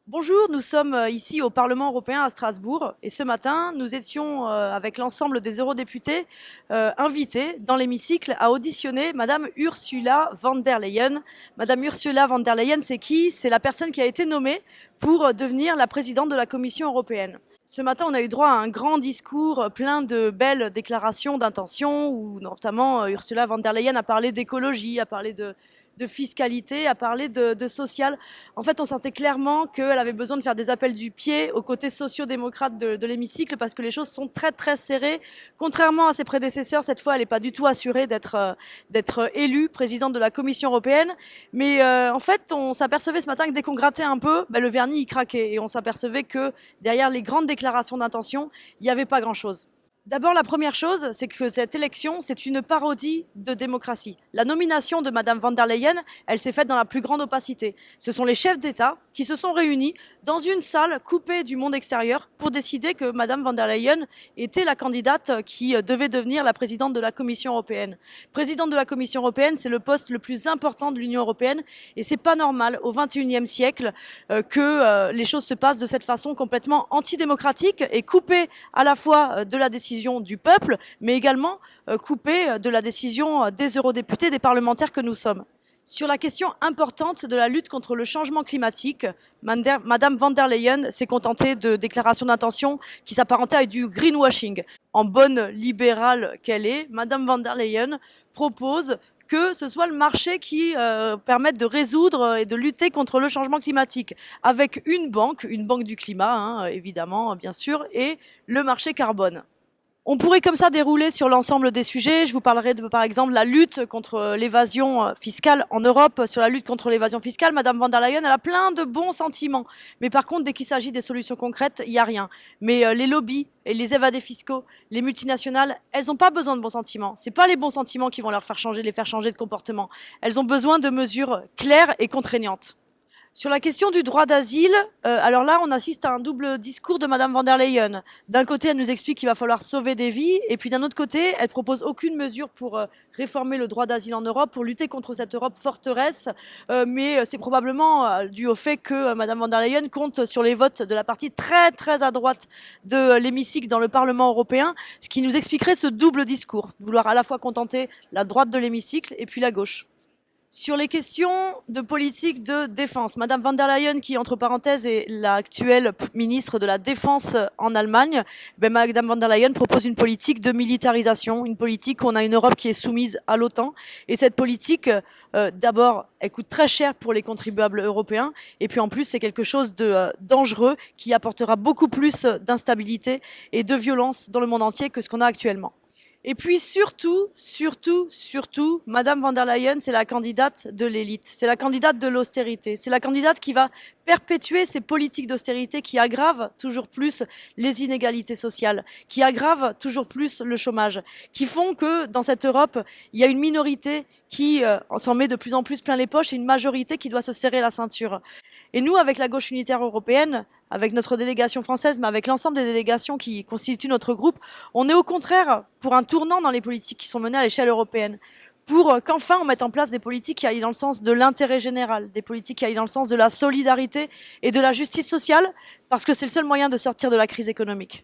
Bonjour, nous sommes ici au Parlement européen à Strasbourg et ce matin, nous étions avec l'ensemble des eurodéputés invités dans l'hémicycle à auditionner Madame Ursula von der Leyen. Madame Ursula von der Leyen, c'est qui? C'est la personne qui a été nommée pour devenir la présidente de la Commission européenne. Ce matin, on a eu droit à un grand discours plein de belles déclarations d'intention où notamment Ursula von der Leyen a parlé d'écologie, a parlé de fiscalité, a parlé de social. En fait, on sentait clairement qu'elle avait besoin de faire des appels du pied aux côtés sociaux-démocrates de l'hémicycle parce que les choses sont très très serrées. Contrairement à ses prédécesseurs, cette fois, elle n'est pas du tout assurée d'être élue présidente de la Commission européenne. Mais en fait, on s'apercevait ce matin que dès qu'on grattait un peu, le vernis il craquait et on s'apercevait que derrière les grandes déclarations d'intention, il n'y avait pas grand-chose. D'abord, la première chose, c'est que cette élection, c'est une parodie de démocratie. La nomination de Madame von der Leyen, elle s'est faite dans la plus grande opacité. Ce sont les chefs d'État qui se sont réunis dans une salle coupée du monde extérieur pour décider que Madame von der Leyen était la candidate qui devait devenir la présidente de la Commission européenne. Présidente de la Commission européenne, c'est le poste le plus important de l'Union européenne et c'est pas normal au XXIe siècle que les choses se passent de cette façon complètement antidémocratique et coupée à la fois de la décision du peuple, mais également coupée de la décision des eurodéputés, des parlementaires que nous sommes. Sur la question importante de la lutte contre le changement climatique, Madame von der Leyen s'est contentée de déclarations d'intention qui s'apparentaient à du greenwashing. En bonne libérale qu'elle est, Madame von der Leyen propose que ce soit le marché qui permette de résoudre et de lutter contre le changement climatique, avec une banque du climat, évidemment, bien sûr, et le marché carbone. On pourrait comme ça dérouler sur l'ensemble des sujets. Je vous parlerai de, par exemple, la lutte contre l'évasion fiscale en Europe. Sur la lutte contre l'évasion fiscale, Madame von der Leyen, elle a plein de bons sentiments. Mais par contre, dès qu'il s'agit des solutions concrètes, il n'y a rien. Mais les lobbies et les évadés fiscaux, les multinationales, elles n'ont pas besoin de bons sentiments. C'est pas les bons sentiments qui vont les faire changer de comportement. Elles ont besoin de mesures claires et contraignantes. Sur la question du droit d'asile, alors là, on assiste à un double discours de Madame von der Leyen. D'un côté, elle nous explique qu'il va falloir sauver des vies, et puis d'un autre côté, elle propose aucune mesure pour réformer le droit d'asile en Europe, pour lutter contre cette Europe forteresse. Mais c'est probablement dû au fait que Madame von der Leyen compte sur les votes de la partie très très à droite de l'hémicycle dans le Parlement européen, ce qui nous expliquerait ce double discours, vouloir à la fois contenter la droite de l'hémicycle et puis la gauche. Sur les questions de politique de défense, Madame von der Leyen, qui entre parenthèses est l'actuelle ministre de la Défense en Allemagne, Madame von der Leyen propose une politique de militarisation, une politique où on a une Europe qui est soumise à l'OTAN. Et cette politique, d'abord, elle coûte très cher pour les contribuables européens. Et puis en plus, c'est quelque chose de dangereux qui apportera beaucoup plus d'instabilité et de violence dans le monde entier que ce qu'on a actuellement. Et puis surtout, Madame von der Leyen, c'est la candidate de l'élite, c'est la candidate de l'austérité, c'est la candidate qui va perpétuer ces politiques d'austérité qui aggravent toujours plus les inégalités sociales, qui aggravent toujours plus le chômage, qui font que dans cette Europe, il y a une minorité qui s'en met de plus en plus plein les poches et une majorité qui doit se serrer la ceinture. Et nous, avec la gauche unitaire européenne, avec notre délégation française, mais avec l'ensemble des délégations qui constituent notre groupe, on est au contraire pour un tournant dans les politiques qui sont menées à l'échelle européenne. Pour qu'enfin on mette en place des politiques qui aillent dans le sens de l'intérêt général, des politiques qui aillent dans le sens de la solidarité et de la justice sociale, parce que c'est le seul moyen de sortir de la crise économique.